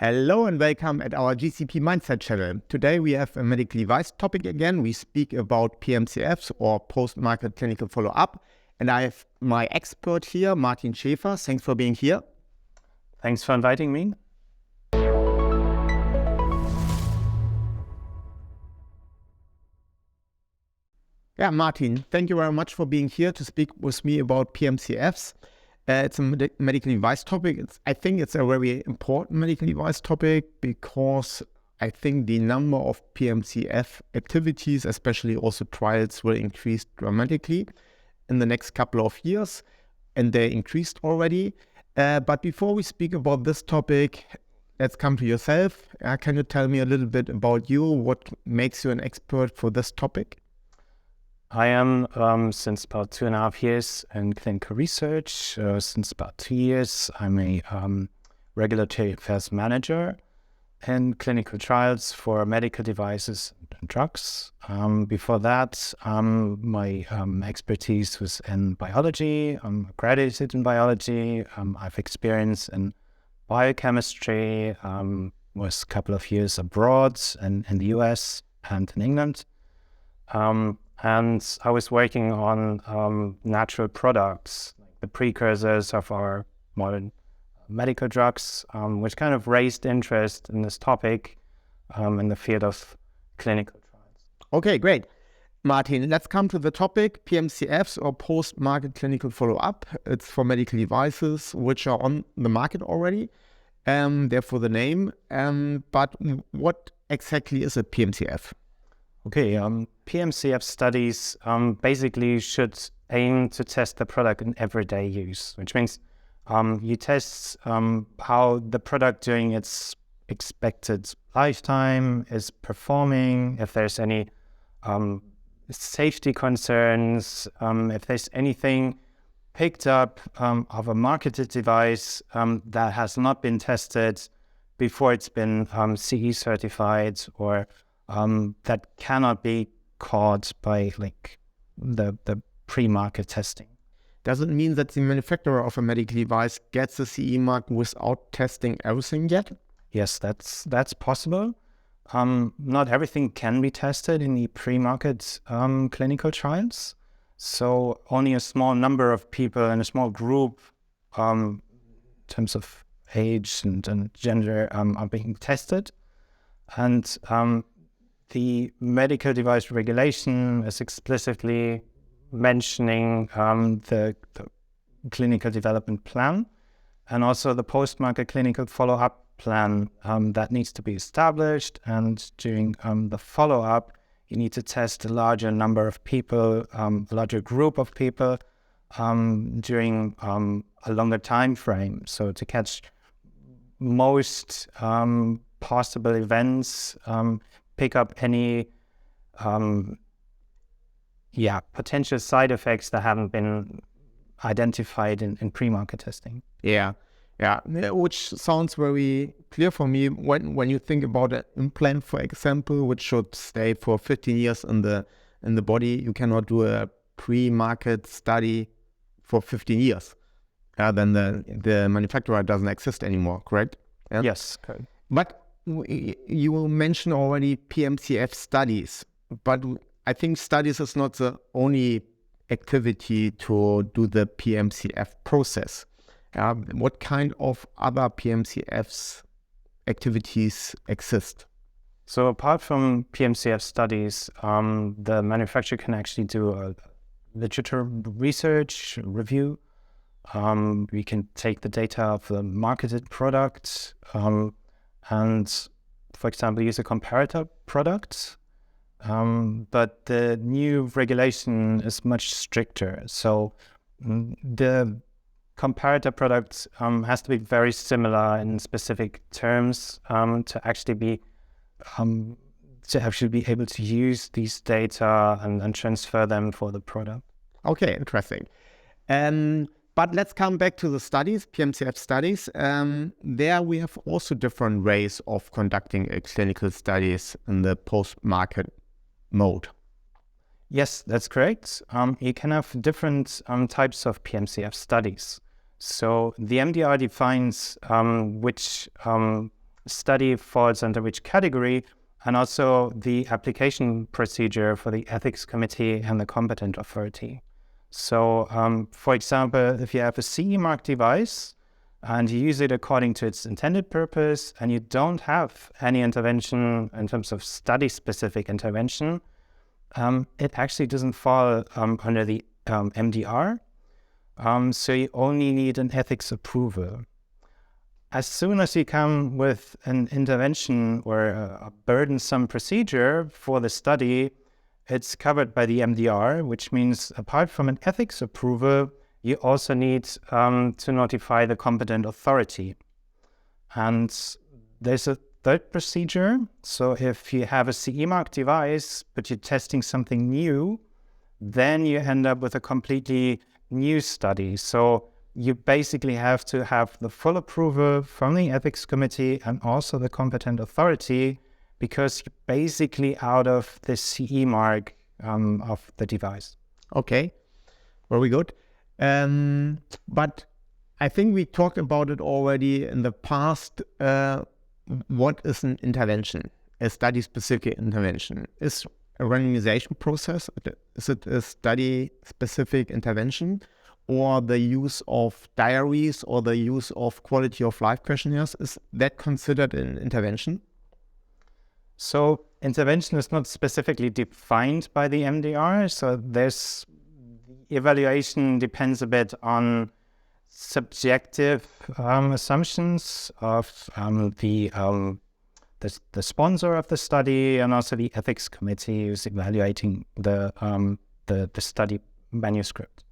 Hello and welcome at our GCP Mindset channel. Today we have a medical device topic again. We speak about PMCFs or post-market clinical follow-up. And I have my expert here, Martin Schäfer. Thanks for being here. Thanks for inviting me. Yeah, Martin, thank you very much for being here to speak with me about PMCFs. It's a medical device topic. I think it's a very important medical device topic because I think the number of PMCF activities, especially also trials, will increase dramatically in the next couple of years, and they increased already. But before we speak about this topic, let's come to yourself. Can you tell me a little bit about you? What makes you an expert for this topic? I am since about 2.5 years in clinical research. Since about 2 years, I'm a regulatory affairs manager in clinical trials for medical devices and drugs. Before that, my expertise was in biology. I'm accredited in biology. I've experience in biochemistry. Was a couple of years abroad in the US and in England. And I was working on natural products, like the precursors of our modern medical drugs, which kind of raised interest in this topic in the field of clinical trials. Okay, great. Martin, let's come to the topic, PMCFs or post-market clinical follow-up. It's for medical devices which are on the market already, therefore the name. But what exactly is a PMCF? Okay, PMCF studies basically should aim to test the product in everyday use, which means you test how the product during its expected lifetime is performing, if there's any safety concerns, if there's anything picked up of a marketed device that has not been tested before it's been CE certified, or that cannot be caught by the pre-market testing. Does it mean that the manufacturer of a medical device gets a CE mark without testing everything yet? Yes, that's possible. Not everything can be tested in the pre-market clinical trials. So only a small number of people in a small group, in terms of age and gender, are being tested. And the medical device regulation is explicitly mentioning the clinical development plan and also the post-market clinical follow-up plan that needs to be established. And during the follow-up, you need to test a larger number of people, a larger group of people during a longer time frame. So to catch most possible events, pick up any potential side effects that haven't been identified in pre-market testing. Yeah, which sounds very clear for me. When you think about an implant, for example, which should stay for 15 years in the body, you cannot do a pre-market study for 15 years. Then the manufacturer doesn't exist anymore, correct? Yeah? Yes, correct. But you mentioned already PMCF studies, but I think studies is not the only activity to do the PMCF process. What kind of other PMCFs activities exist? So apart from PMCF studies, the manufacturer can actually do a literature research review. We can take the data of the marketed product and, for example, use a comparator product. But the new regulation is much stricter. So the comparator product has to be very similar in specific terms to actually be able to use these data and transfer them for the product. Okay, interesting. But let's come back to the studies, PMCF studies. There we have also different ways of conducting clinical studies in the post-market mode. Yes, that's correct. You can have different types of PMCF studies. So the MDR defines which study falls under which category, and also the application procedure for the ethics committee and the competent authority. So, for example, if you have a CE mark device and you use it according to its intended purpose, and you don't have any intervention in terms of study-specific intervention, it actually doesn't fall under the MDR. So you only need an ethics approval. As soon as you come with an intervention or a burdensome procedure for the study, it's covered by the MDR, which means apart from an ethics approval, you also need to notify the competent authority. And there's a third procedure. So if you have a CE mark device, but you're testing something new, then you end up with a completely new study. So you basically have to have the full approval from the ethics committee and also the competent authority, because you're basically out of the CE mark of the device. Okay, very good. But I think we talked about it already in the past. What is an intervention, a study-specific intervention? Is a randomization process, is it a study-specific intervention, or the use of diaries or the use of quality of life questionnaires? Is that considered an intervention? So intervention is not specifically defined by the MDR. So there's evaluation depends a bit on subjective assumptions of the sponsor of the study and also the ethics committee who's evaluating the study manuscript.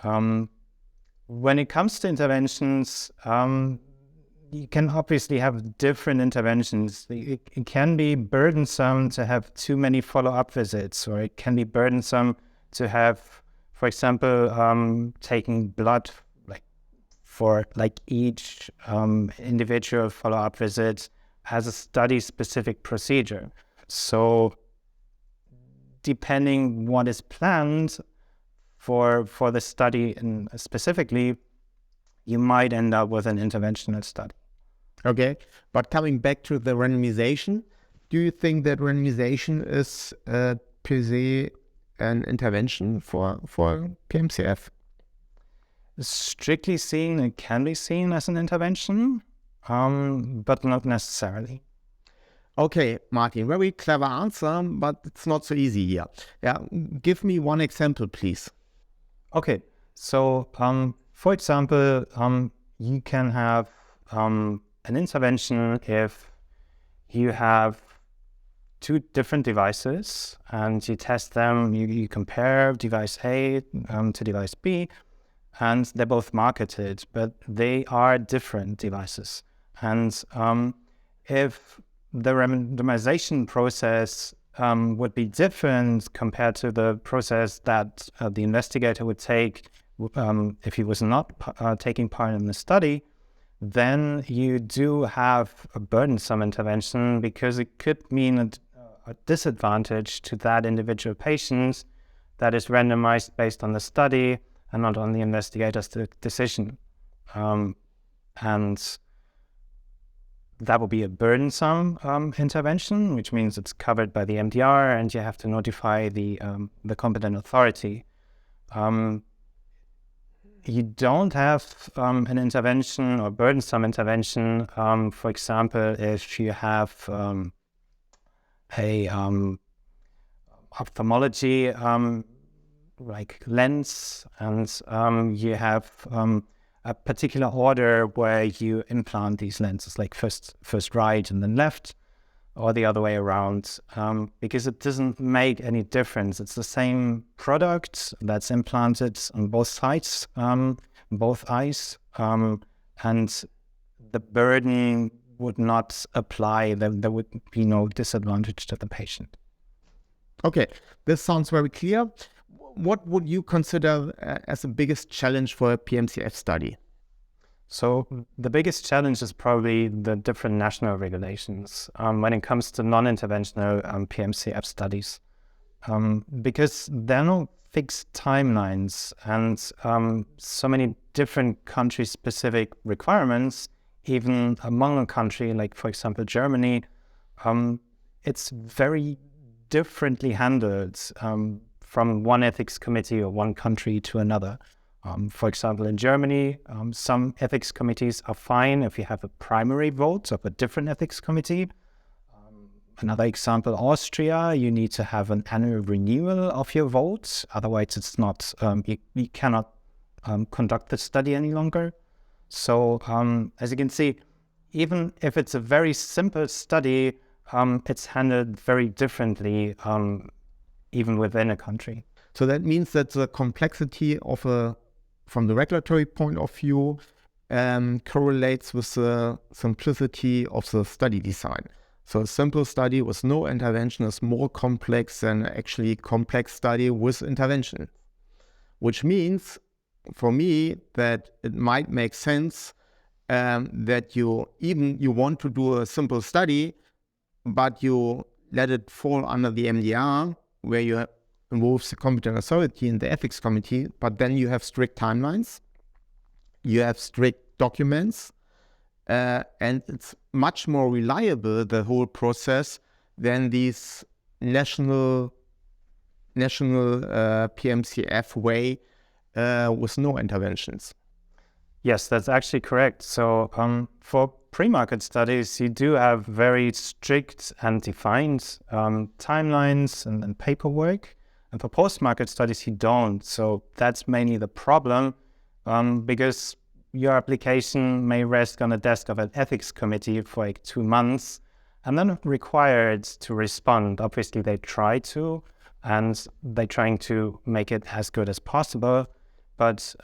When it comes to interventions, you can obviously have different interventions. It can be burdensome to have too many follow-up visits, or it can be burdensome to have, for example, taking blood for each individual follow-up visit has a study-specific procedure. So depending what is planned for the study and specifically, you might end up with an interventional study. Okay, but coming back to the randomization, do you think that randomization is per se an intervention for PMCF? Strictly seen, it can be seen as an intervention, but not necessarily. Okay, Martin, very clever answer, but it's not so easy here. Yeah, give me one example, please. Okay, so for example, you can have an intervention if you have two different devices and you test them, you compare device A to device B, and they're both marketed, but they are different devices. And if the randomization process would be different compared to the process that the investigator would take if he was not taking part in the study, then you do have a burdensome intervention, because it could mean a disadvantage to that individual patient that is randomized based on the study and not on the investigator's decision. And that will be a burdensome intervention, which means it's covered by the MDR and you have to notify the competent authority. You don't have an intervention or burdensome intervention, for example, if you have a ophthalmology like lens, and you have a particular order where you implant these lenses, like first right and then left, or the other way around, because it doesn't make any difference. It's the same product that's implanted on both sides, both eyes, and the burden would not apply. There would be no disadvantage to the patient. Okay, this sounds very clear. What would you consider as the biggest challenge for a PMCF study? So the biggest challenge is probably the different national regulations when it comes to non-interventional PMCF studies, because there are no fixed timelines and so many different country-specific requirements. even among a country, like for example, Germany, it's very differently handled from one ethics committee or one country to another. For example, in Germany, some ethics committees are fine if you have a primary vote of a different ethics committee. Another example, Austria, you need to have an annual renewal of your vote. Otherwise, it's not, you cannot conduct the study any longer. So as you can see, even if it's a very simple study, it's handled very differently, even within a country. So that means that the complexity of from the regulatory point of view, correlates with the simplicity of the study design. So a simple study with no intervention is more complex than actually complex study with intervention, which means for me that it might make sense that you want to do a simple study, but you let it fall under the MDR, where you involves the competent authority in the ethics committee, but then you have strict timelines, you have strict documents, and it's much more reliable, the whole process, than these national PMCF way with no interventions. Yes, that's actually correct. So for pre-market studies, you do have very strict and defined timelines and paperwork. And for post-market studies, you don't. So that's mainly the problem, because your application may rest on the desk of an ethics committee for like 2 months and then required to respond. Obviously, they try to, and they're trying to make it as good as possible. But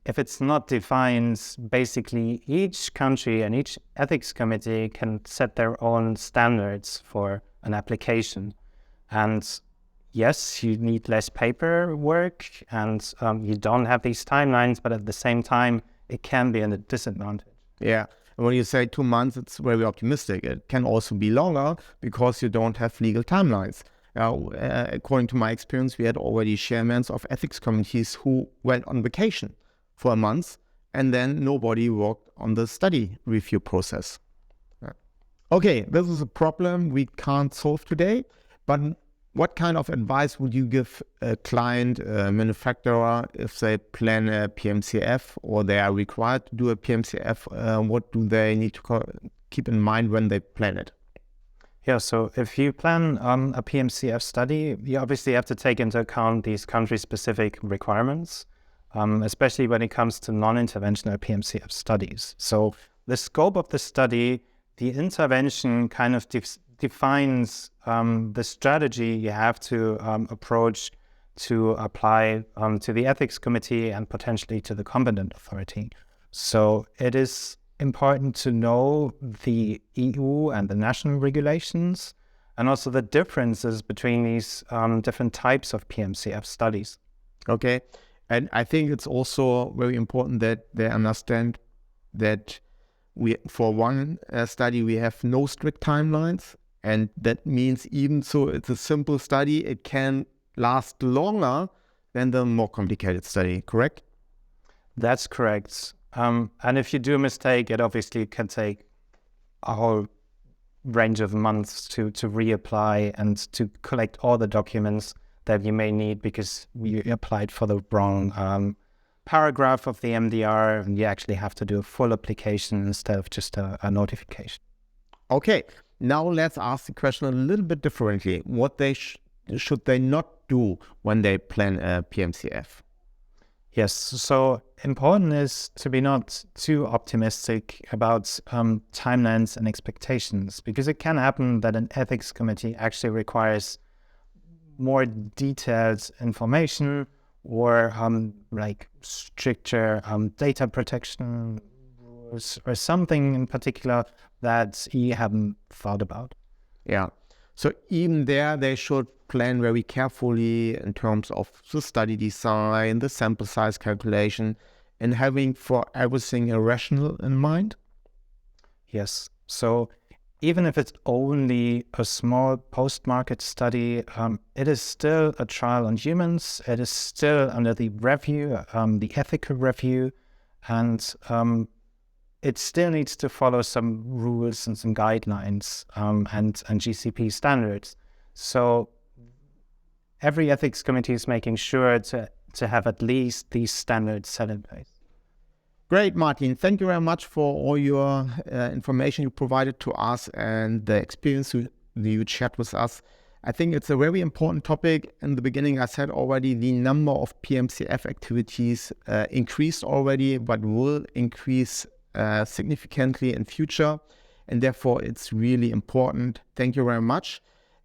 if it's not defined, basically each country and each ethics committee can set their own standards for an application. And yes, you need less paperwork and you don't have these timelines, but at the same time, it can be a disadvantage. Yeah. And when you say 2 months, it's very optimistic. It can also be longer because you don't have legal timelines. Now, according to my experience, we had already chairmen of ethics committees who went on vacation for a month, and then nobody worked on the study review process. Okay, this is a problem we can't solve today, but what kind of advice would you give a client, a manufacturer, if they plan a PMCF or they are required to do a PMCF? What do they need to keep in mind when they plan it? Yeah, so if you plan a PMCF study, you obviously have to take into account these country-specific requirements, especially when it comes to non-interventional PMCF studies. So the scope of the study, the intervention kind of defines the strategy you have to approach to apply to the ethics committee and potentially to the competent authority. So it is important to know the EU and the national regulations and also the differences between these different types of PMCF studies. Okay. And I think it's also very important that they understand that for one study, we have no strict timelines. And that means even so it's a simple study, it can last longer than the more complicated study, correct? That's correct. And if you do a mistake, it obviously can take a whole range of months to reapply and to collect all the documents that you may need because you applied for the wrong paragraph of the MDR, and you actually have to do a full application instead of just a notification. Okay, now let's ask the question a little bit differently. What should they not do when they plan a PMCF? Yes, so important is to be not too optimistic about timelines and expectations, because it can happen that an ethics committee actually requires more detailed information or like stricter data protection rules or something in particular that you haven't thought about. Yeah. So even there, they should plan very carefully in terms of the study design, the sample size calculation, and having for everything a rationale in mind. Yes. So even if it's only a small post-market study, it is still a trial on humans. It is still under the review, the ethical review, and it still needs to follow some rules and some guidelines and GCP standards. So every ethics committee is making sure to have at least these standards set in place. Great, Martin. Thank you very much for all your information you provided to us and the experience you shared with us. I think it's a very important topic. In the beginning, I said already the number of PMCF activities increased already, but will increase significantly in future. And therefore, it's really important. Thank you very much.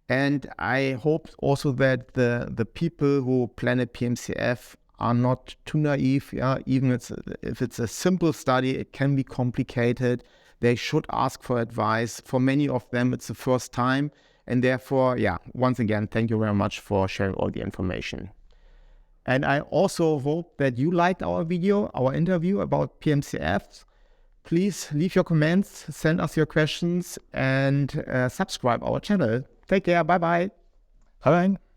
And I hope also that the people who plan a PMCF are not too naive. Even if it's a simple study, it can be complicated. They should ask for advice. For many of them, it's the first time. And therefore, once again, thank you very much for sharing all the information. And I also hope that you liked our video, our interview about PMCFs. Please leave your comments, send us your questions, and subscribe our channel. Take care. Bye-bye. Bye-bye.